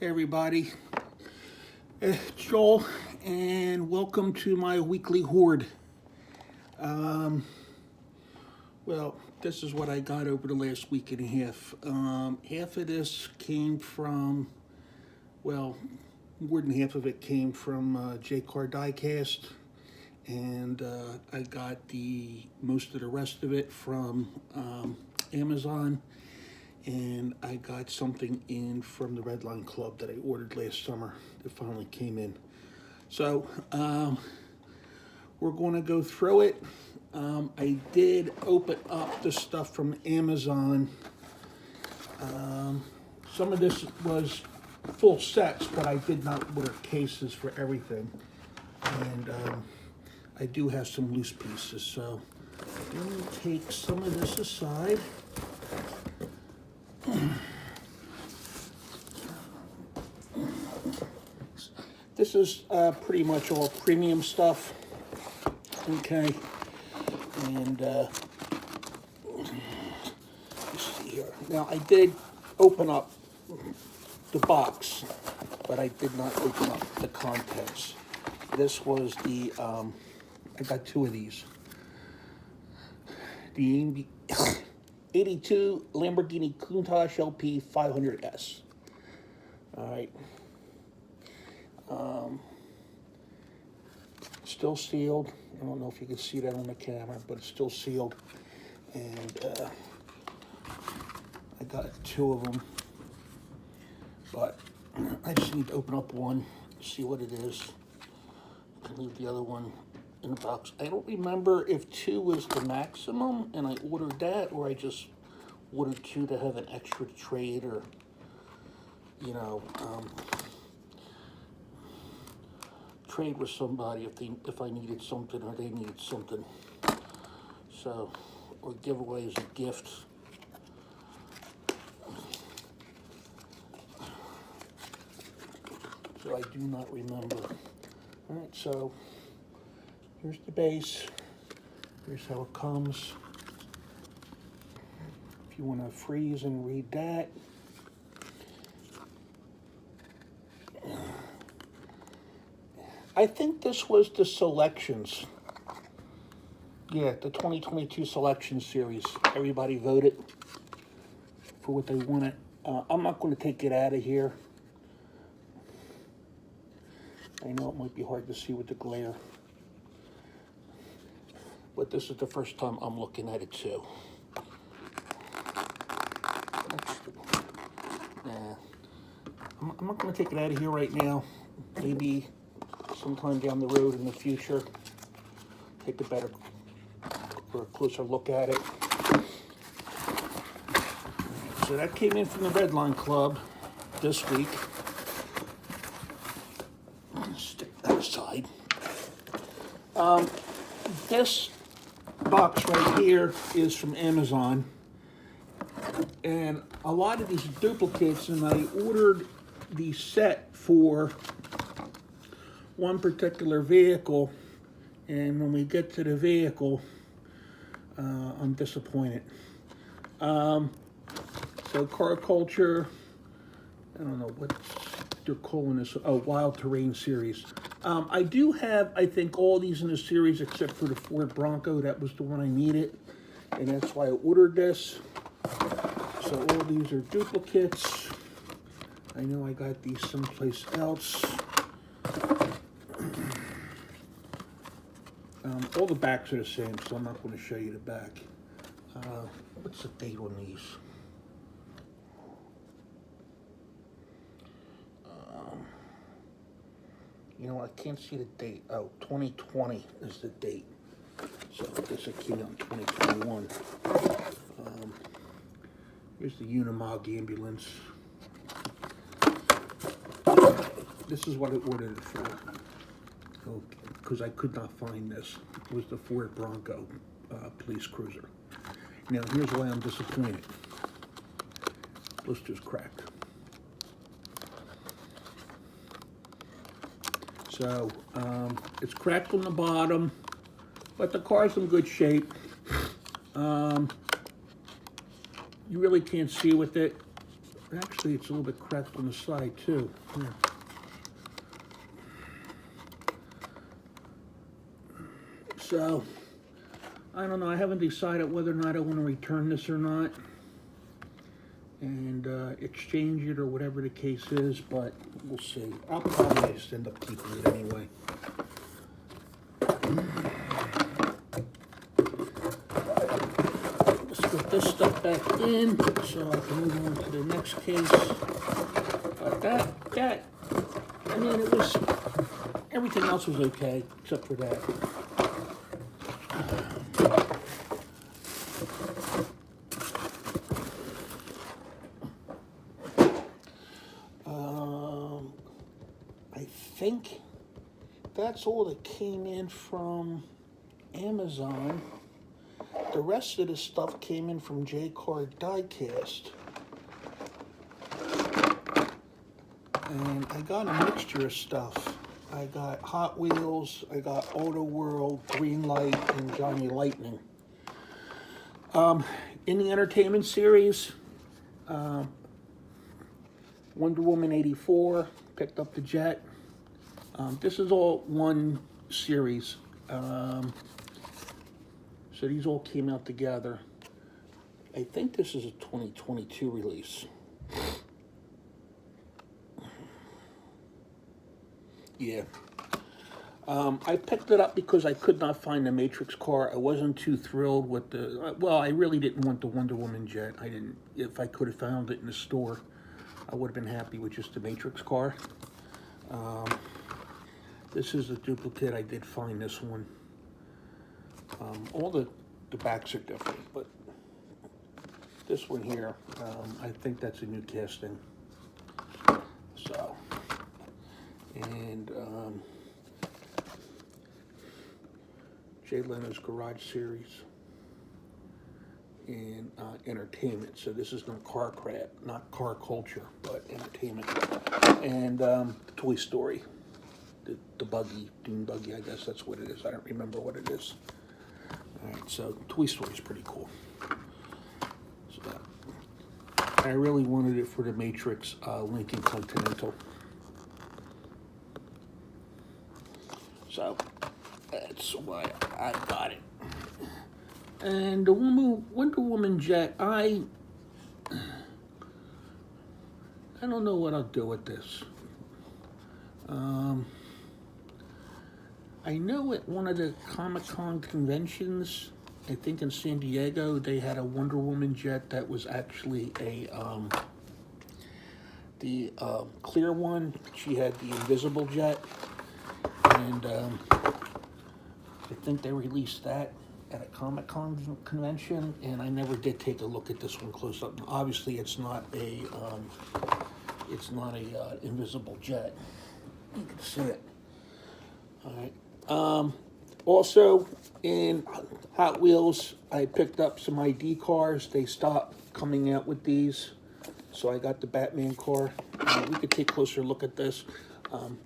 Hey everybody, it's Joel, and welcome to my weekly hoard. Well, this is what I got over the last week and a half. Half of this came from, well, more than half of it came from JCar diecast, and I got the most of the rest of it from Amazon. And I got something in from the Redline Club that I ordered last summer that finally came in. So we're going to go through it. I did open up the stuff from Amazon. Some of this was full sets, but I did not order cases for everything. And I do have some loose pieces. So let me take some of this aside. This is pretty much all premium stuff, okay, and let's see here. Now I did open up the box, but I did not open up the contents. This was the, I got two of these. The 82 Lamborghini Countach LP 500S. All right. Still sealed. I don't know if you can see that on the camera, but it's still sealed. And I got two of them. But I just need to open up one, see what it is. I can leave the other one in the box. I don't remember if 2 was the maximum and I ordered that, or I just ordered 2 to have an extra trade, or you know, trade with somebody if I needed something or they needed something. So, or give away as a gift. So I do not remember. All right, so here's the base. Here's how it comes. If you want to freeze and read that. I think this was the selections. Yeah, the 2022 selection series. Everybody voted for what they wanted. I'm not going to take it out of here. I know it might be hard to see with the glare. But this is the first time I'm looking at it too. Nah. I'm not going to take it out of here right now. Maybe sometime down the road in the future, take a better or a closer look at it. So that came in from the Redline Club this week. Stick that aside. This box right here is from Amazon, and a lot of these duplicates, and I ordered the set for one particular vehicle, and when we get to the vehicle, I'm disappointed. So Car Culture, I don't know what they're calling this, Wild Terrain series. I do have, I think, all these in the series except for the Ford Bronco. That was the one I needed, and that's why I ordered this. So all these are duplicates. I know I got these someplace else. All the backs are the same, so I'm not going to show you the back. What's the date on these? You know, I can't see the date. Oh, 2020 is the date. So I guess it came out in 2021. Here's the Unimog ambulance. This is what I ordered it for. Okay, because I could not find this. It was the Ford Bronco police cruiser. Now, here's why I'm disappointed. Blister's cracked. So, it's cracked on the bottom, but the car's in good shape. You really can't see with it. Actually, it's a little bit cracked on the side too. Here. So, I don't know. I haven't decided whether or not I want to return this or not, and exchange it or whatever the case is. But we'll see. I'll probably just end up keeping it anyway. Let's put this stuff back in so I can move on to the next case. But that, I mean, it was, everything else was okay except for that. I think that's all that came in from Amazon. The rest of the stuff came in from JCar Diecast. And I got a mixture of stuff. I got Hot Wheels, I got Auto World, Greelight, and Johnny Lightning. In the entertainment series, Wonder Woman 84, picked up the Jet. This is all one series. So these all came out together. I think this is a 2022 release. Yeah. I picked it up because I could not find the Matrix car. I wasn't too thrilled with the... Well, I really didn't want the Wonder Woman Jet. I didn't... If I could have found it in the store, I would have been happy with just the Matrix car. This is a duplicate. I did find this one. All the backs are different, but this one here, I think that's a new casting. So, and Jay Leno's Garage Series and entertainment. So this is not car crap, not car culture, but entertainment. And Toy Story, the buggy, Dune buggy, I guess that's what it is. I don't remember what it is. All right, so Toy Story is pretty cool. So I really wanted it for the Matrix Lincoln Continental. So that's why I got it. And the Wonder Woman Jet, I don't know what I'll do with this. I know at one of the Comic-Con conventions, I think in San Diego, they had a Wonder Woman Jet that was actually the clear one. She had the invisible jet, and I think they released that at a Comic-Con convention, and I never did take a look at this one close up. Obviously, it's not a invisible jet. You can see it. All right. Also, in Hot Wheels, I picked up some ID cars. They stopped coming out with these, so I got the Batman car. We could take a closer look at this.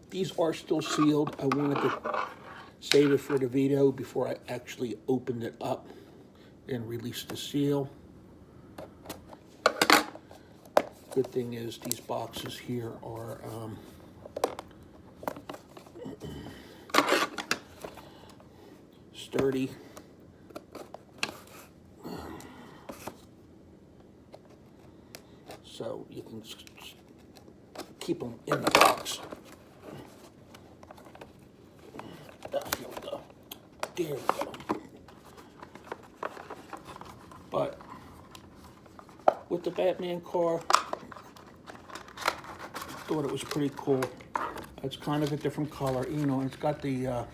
These are still sealed. I wanted to save it for the video before I actually opened it up and released the seal. Good thing is these boxes here are sturdy. So you can keep them in the box. Here we go. There we go. But with the Batman car, I thought it was pretty cool. It's kind of a different color, you know, and it's got the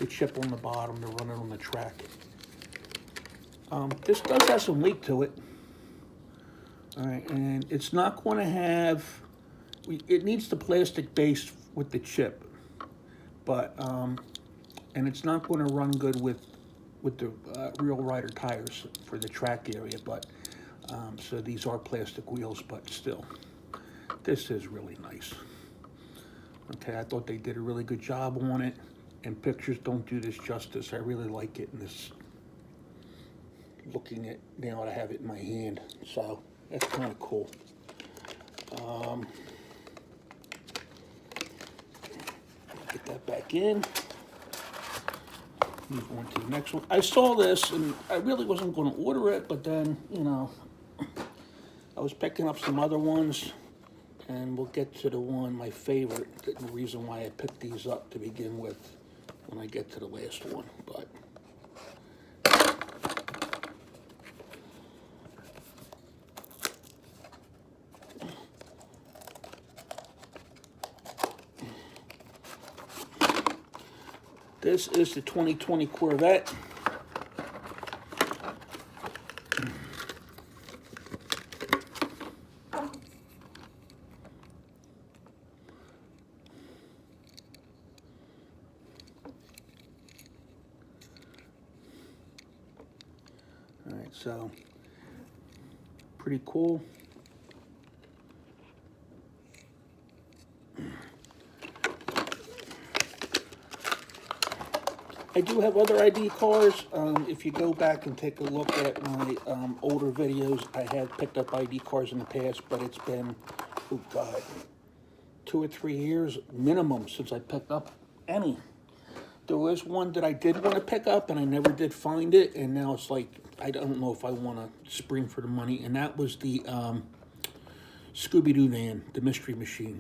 chip on the bottom to run it on the track. This does have some weight to it. All right, and it's not going to have, it needs the plastic base with the chip, but, and it's not going to run good with the real Rider tires for the track area, but, so these are plastic wheels, but still, this is really nice. Okay, I thought they did a really good job on it, and pictures don't do this justice. I really like it in this, looking at, now that I have it in my hand, so that's kind of cool. Get that back in. Move on to the next one. I saw this and I really wasn't going to order it, but then, you know, I was picking up some other ones, and we'll get to the one, my favorite, the reason why I picked these up to begin with when I get to the last one. But this is the 2020 Corvette. All right, so pretty cool. I do have other ID cars. If you go back and take a look at my older videos, I have picked up ID cars in the past, but it's been, oh God, 2 or 3 years minimum since I picked up any. There was one that I did want to pick up, and I never did find it, and now it's like, I don't know if I want to spring for the money, and that was the Scooby-Doo van, the Mystery Machine.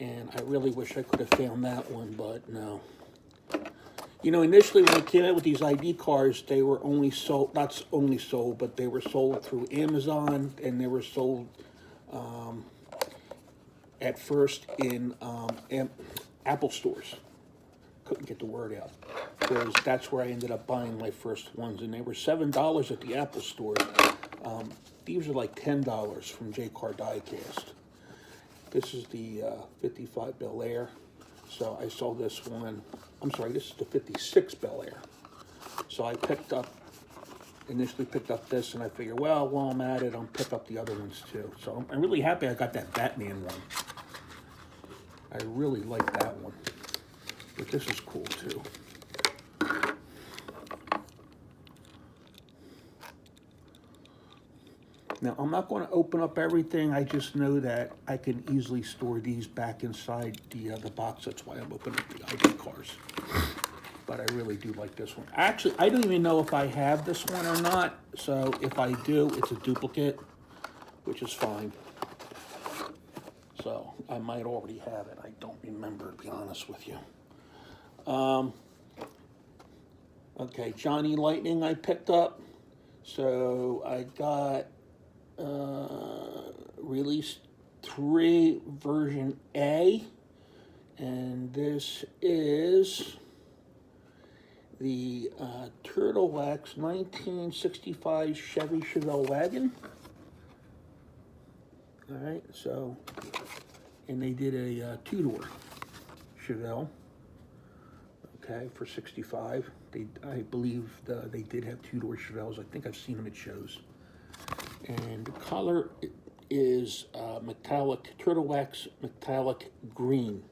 And I really wish I could have found that one, but no. You know, initially when I came out with these ID cars, they were only sold, not only sold, but they were sold through Amazon, and they were sold at first in Apple stores. Couldn't get the word out, because that's where I ended up buying my first ones, and they were $7 at the Apple store. These are like $10 from JCar Diecast. This is the 55 Bel Air. So I saw this one, I'm sorry, this is the 56 Bel Air. So I initially picked up this, and I figured, well, while I'm at it, I'll pick up the other ones too. So I'm really happy I got that Batman one. I really like that one. But this is cool too. Now, I'm not going to open up everything. I just know that I can easily store these back inside the box. That's why I'm opening up the ID cars. But I really do like this one. Actually, I don't even know if I have this one or not. So if I do, it's a duplicate, which is fine. So I might already have it. I don't remember, to be honest with you. Okay, Johnny Lightning I picked up. So I got Release 3 version A, and this is the Turtle Wax 1965 Chevy Chevelle wagon. All right, so, and they did a two-door Chevelle, okay, for $65. I believe they did have two-door Chevelles. I think I've seen them at shows. And the color is metallic, Turtle Wax metallic green.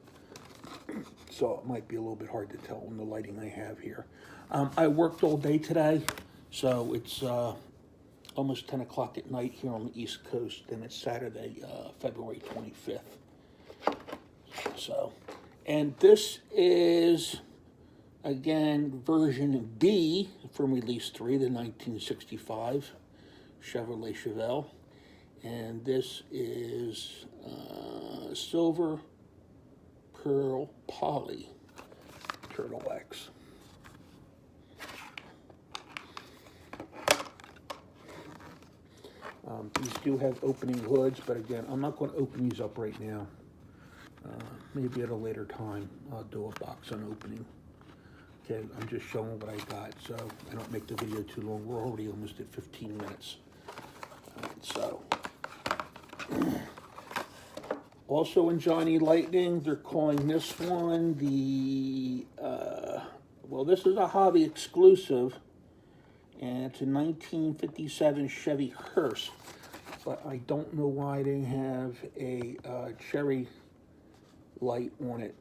So it might be a little bit hard to tell in the lighting I have here. I worked all day today, so it's almost 10 o'clock at night here on the East Coast, and it's Saturday, February 25th. So, and this is, again, version B from Release 3, the 1965 Chevrolet Chevelle. And this is Silver Pearl Poly Turtle Wax. These do have opening hoods, but again, I'm not going to open these up right now. Maybe at a later time, I'll do a box unopening. Okay, I'm just showing what I got, so I don't make the video too long. We're already almost at 15 minutes. So, also in Johnny Lightning, they're calling this one the, well, this is a hobby exclusive, and it's a 1957 Chevy Hearse, but I don't know why they have a cherry light on it.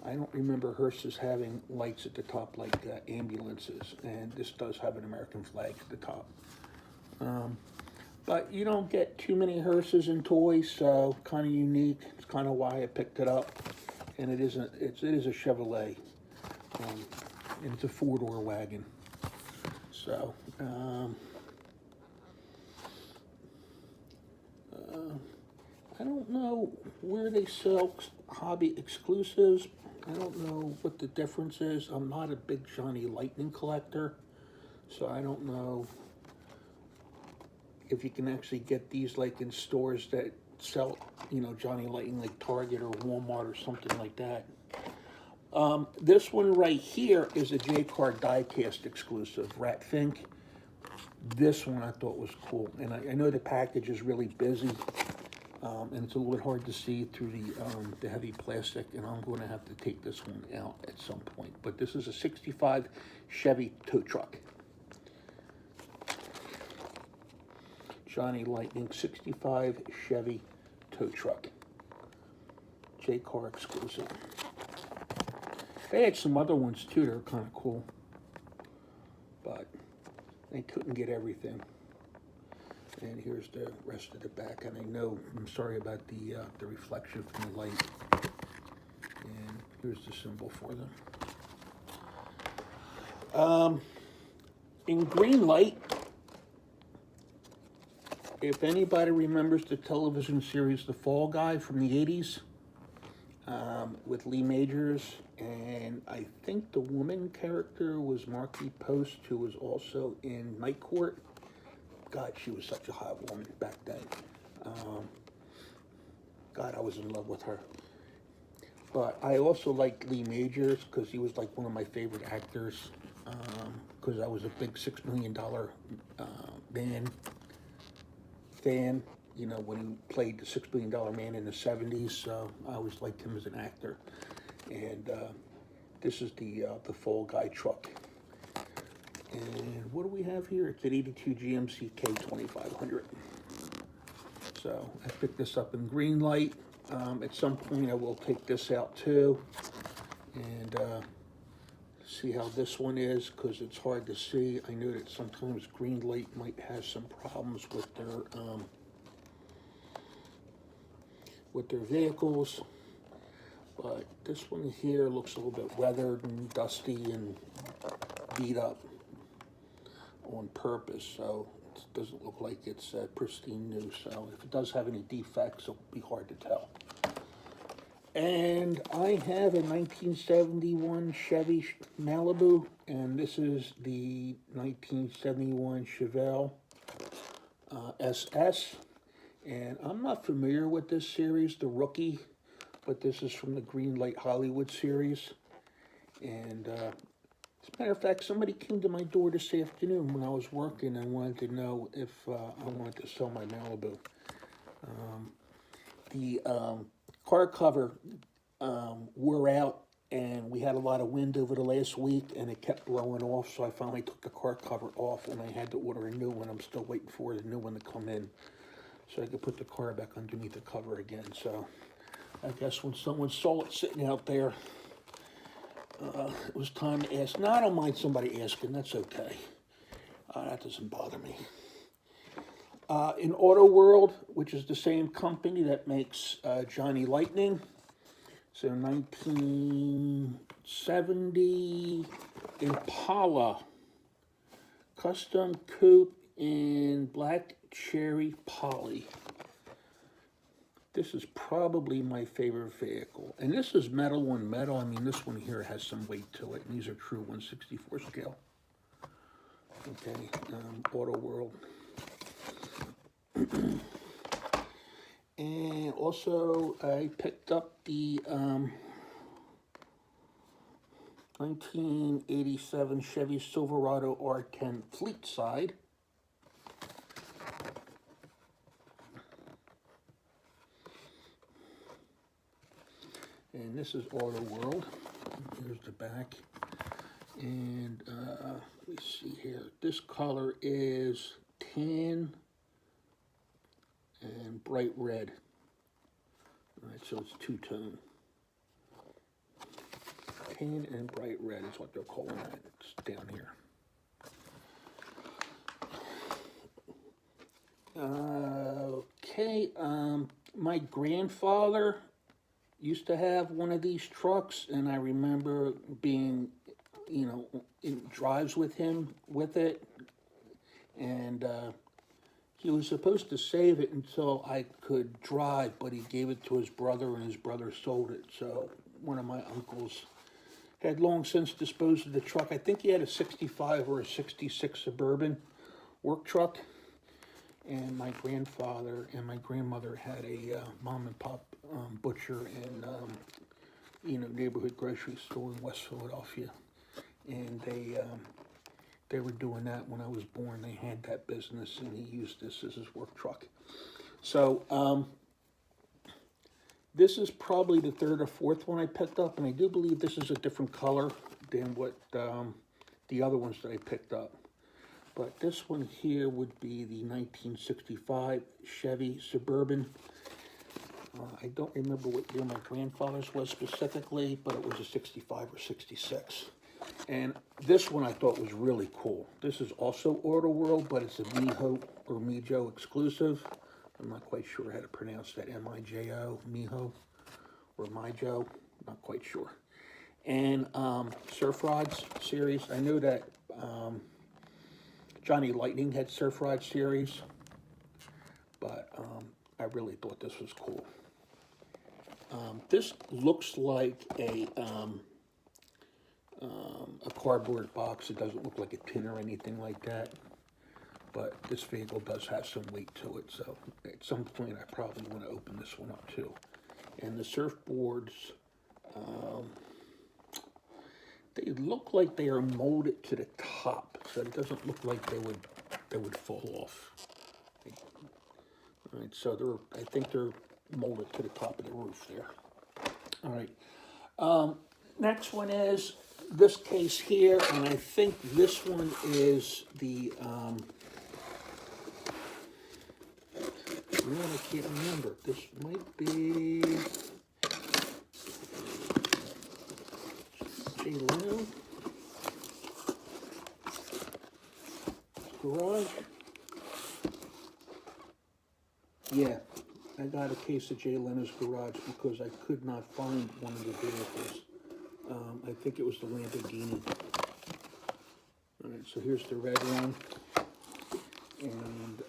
I don't remember hearses having lights at the top like ambulances, and this does have an American flag at the top. But you don't get too many hearses and toys, so kind of unique. It's kind of why I picked it up. And it is a Chevrolet, and it's a 4-door wagon. So, I don't know where they sell hobby exclusives. I don't know what the difference is. I'm not a big Johnny Lightning collector, so I don't know if you can actually get these like in stores that sell, you know, Johnny Lightning, like Target or Walmart or something like that. This one right here is a JCar diecast exclusive, Rat Fink. This one I thought was cool, and I know the package is really busy, and it's a little bit hard to see through the heavy plastic, and I'm going to have to take this one out at some point. But this is a 65 Chevy tow truck. Johnny Lightning 65 Chevy tow truck. JCar exclusive. They had some other ones too that are kind of cool, but they couldn't get everything. And here's the rest of the back. And I know, I'm sorry about the reflection from the light. And here's the symbol for them. In Greelight, if anybody remembers the television series The Fall Guy from the 80s, with Lee Majors, and I think the woman character was Markie Post, who was also in Night Court. God, she was such a hot woman back then. God, I was in love with her. But I also liked Lee Majors because he was like one of my favorite actors, because I was a big $6 Million Man fan, you know, when he played the $6 Billion Man in the 70s, so I always liked him as an actor. And this is the Fall Guy truck. And what do we have here? It's an 82 GMC K2500. So I picked this up in Greelight. At some point I will take this out too and see how this one is, because it's hard to see. I know that sometimes Greelight might have some problems with their vehicles, but this one here looks a little bit weathered and dusty and beat up on purpose, so it doesn't look like it's pristine new. So if it does have any defects, it'll be hard to tell. And I have a 1971 Chevy Malibu, and this is the 1971 Chevelle SS. And I'm not familiar with this series, The Rookie, but this is from the Greelight Hollywood series. And as a matter of fact, somebody came to my door this afternoon when I was working and wanted to know if I wanted to sell my Malibu. The car cover wore out, and we had a lot of wind over the last week, and it kept blowing off, so I finally took the car cover off, and I had to order a new one. I'm still waiting for the new one to come in so I could put the car back underneath the cover again. So I guess when someone saw it sitting out there, it was time to ask. Now, I don't mind somebody asking. That's okay. That doesn't bother me. In Auto World, which is the same company that makes Johnny Lightning, so 1970 Impala Custom Coupe in black cherry poly. This is probably my favorite vehicle. And this is metal on metal. I mean, this one here has some weight to it. And these are true 1/64 scale. Okay, Auto World. And also, I picked up the 1987 Chevy Silverado R10 Fleet Side. And this is Auto World. Here's the back. And let me see here. This color is tan and bright red. All right, so it's two-tone. Tan and bright red is what they're calling it. It's down here. Okay, my grandfather used to have one of these trucks, and I remember being, in drives with him with it, and he was supposed to save it until I could drive, but he gave it to his brother, and his brother sold it. So one of my uncles had long since disposed of the truck. I think he had a 65 or a 66 Suburban work truck. And my grandfather and my grandmother had a mom and pop butcher and neighborhood grocery store in West Philadelphia, and they were doing that when I was born. They had that business, and he used this as his work truck. So this is probably the third or fourth one I picked up, and I do believe this is a different color than what the other ones that I picked up. But this one here would be the 1965 Chevy Suburban. I don't remember what year my grandfather's was specifically, but it was a 65 or 66. And this one I thought was really cool. This is also Auto World, but it's a Miho or Mijo exclusive. I'm not quite sure how to pronounce that. M-I-J-O, Miho or Mijo, not quite sure. And Surf Rods series. I know that Johnny Lightning had Surf Rod series, but I really thought this was cool. This looks like a cardboard box. It doesn't look like a tin or anything like that, but this vehicle does have some weight to it, so at some point I probably want to open this one up too. And the surfboards, they look like they are molded to the top, so it doesn't look like they would fall off. All right, so I think they're molded to the top of the roof there. All right. Next one is this case here, and I think this one is the. I can't remember. This might be Jay Leno garage. Yeah, I got a case of Jay Leno's garage because I could not find one of the vehicles. I think it was the Lamborghini. All right, so here's the red one, and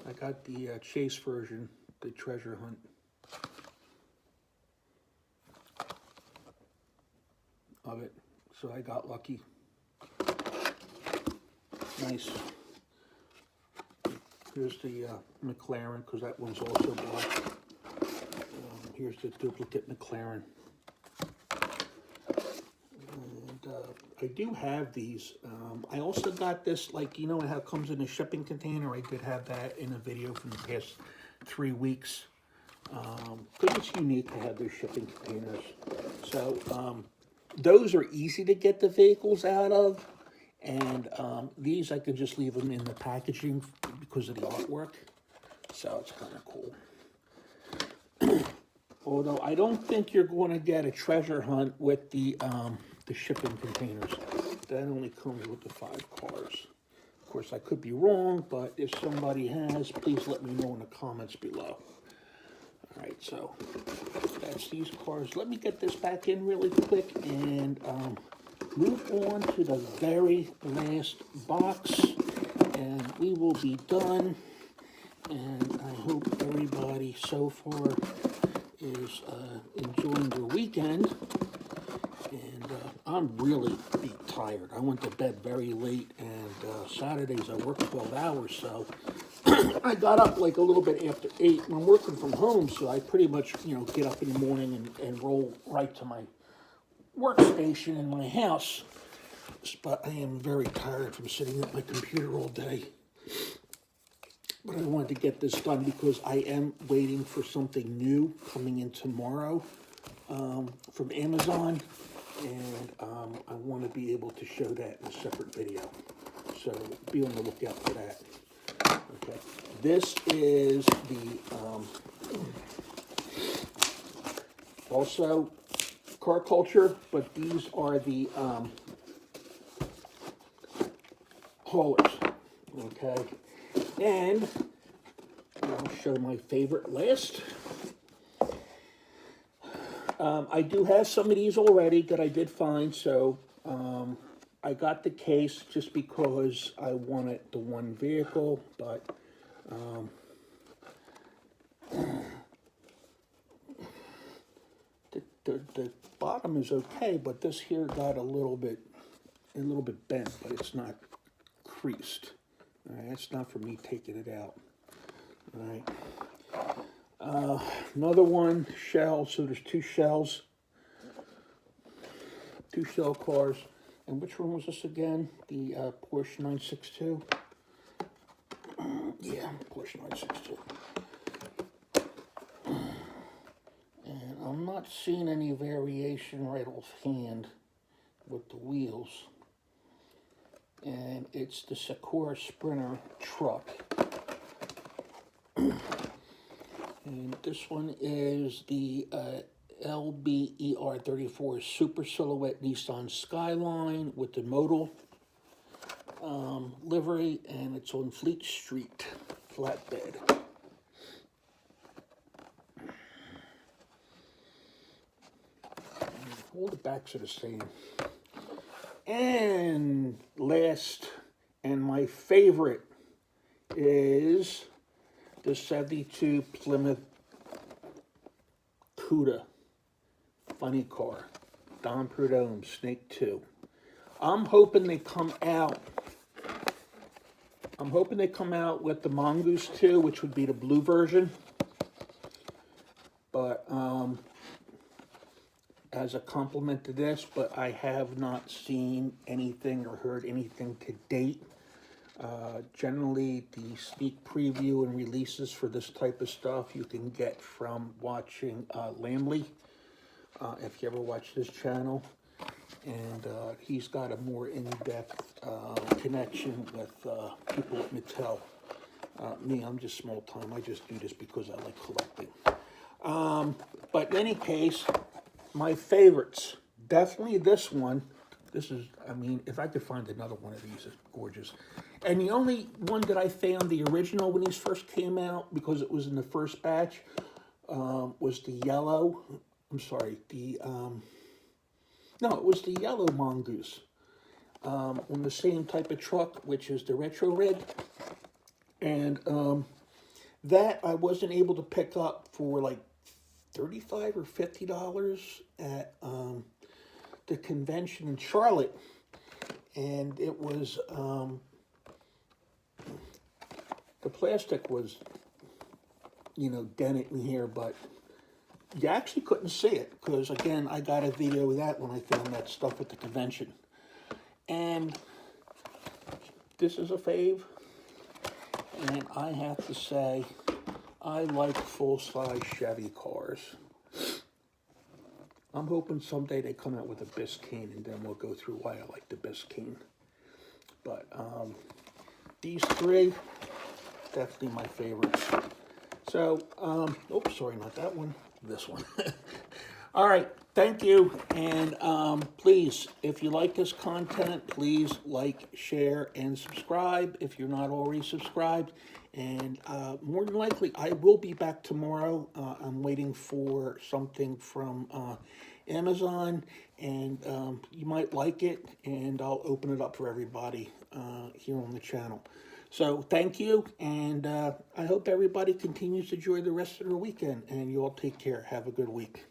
I got the Chase version, the treasure hunt. Of it, so I got lucky. Nice. Here's the McLaren, because that one's also black. Here's the duplicate McLaren. And I do have these. I also got this, like, you know how it comes in a shipping container? I did have that in a video from the past 3 weeks. Because it's unique to have those shipping containers. So those are easy to get the vehicles out of. And these I could just leave them in the packaging because of the artwork. So it's kind of cool. Although I don't think you're going to get a treasure hunt with the shipping containers. That only comes with the 5 cars. Of course, I could be wrong, but if somebody has, please let me know in the comments below. All right, so that's these cars. Let me get this back in really quick and move on to the very last box, and we will be done. And I hope everybody so far is enjoying their weekend. And I'm really tired. I went to bed very late, and Saturdays I work 12 hours, so I got up like a little bit after 8. I'm working from home, so I pretty much, get up in the morning and roll right to my workstation in my house. But I am very tired from sitting at my computer all day. But I wanted to get this done because I am waiting for something new coming in tomorrow from Amazon. And I want to be able to show that in a separate video. So be on the lookout for that. Okay. This is the also car culture, but these are the haulers. Okay, and I'll show my favorite last. I do have some of these already that I did find, so I got the case just because I wanted the one vehicle, but the bottom is okay, but this here got a little bit bent, but it's not creased. All right, that's not for me taking it out. All right. Another one, shell. So there's two shells, two shell cars. And which one was this again? The Porsche 962. Yeah, Porsche 962. And I'm not seeing any variation right offhand with the wheels. And it's the Sakura Sprinter truck. And this one is the LBER34 Super Silhouette Nissan Skyline with the modal livery, and it's on Fleet Street, flatbed. All the backs are the same. And last, and my favorite, is the 72 Plymouth Cuda funny car, Don Prudhomme Snake 2. I'm hoping they come out with the Mongoose 2, which would be the blue version. But as a compliment to this, but I have not seen anything or heard anything to date. Generally, the sneak preview and releases for this type of stuff you can get from watching Lamley, if you ever watch his channel. And he's got a more in-depth connection with people at Mattel. Me, I'm just small time. I just do this because I like collecting. But in any case, my favorites, definitely this one. This is, I mean, if I could find another one of these, it's gorgeous. And the only one that I found, the original when these first came out, because it was in the first batch, was the yellow. I'm sorry, no, it was the yellow Mongoose on the same type of truck, which is the retro rig. And that I wasn't able to pick up for like $35 or $50 at the convention in Charlotte. And it was, the plastic was, you know, dented in here, but you actually couldn't see it because, again, I got a video of that when I found that stuff at the convention. And this is a fave, and I have to say, I like full-size Chevy cars. I'm hoping someday they come out with a Biscayne, and then we'll go through why I like the Biscayne. But these three, definitely my favorites. So, oops, sorry, not that one. This one. All right, thank you. And please, if you like this content, please like, share, and subscribe if you're not already subscribed. And more than likely, I will be back tomorrow. I'm waiting for something from Amazon, and you might like it, and I'll open it up for everybody here on the channel. So thank you, and I hope everybody continues to enjoy the rest of their weekend, and you all take care. Have a good week.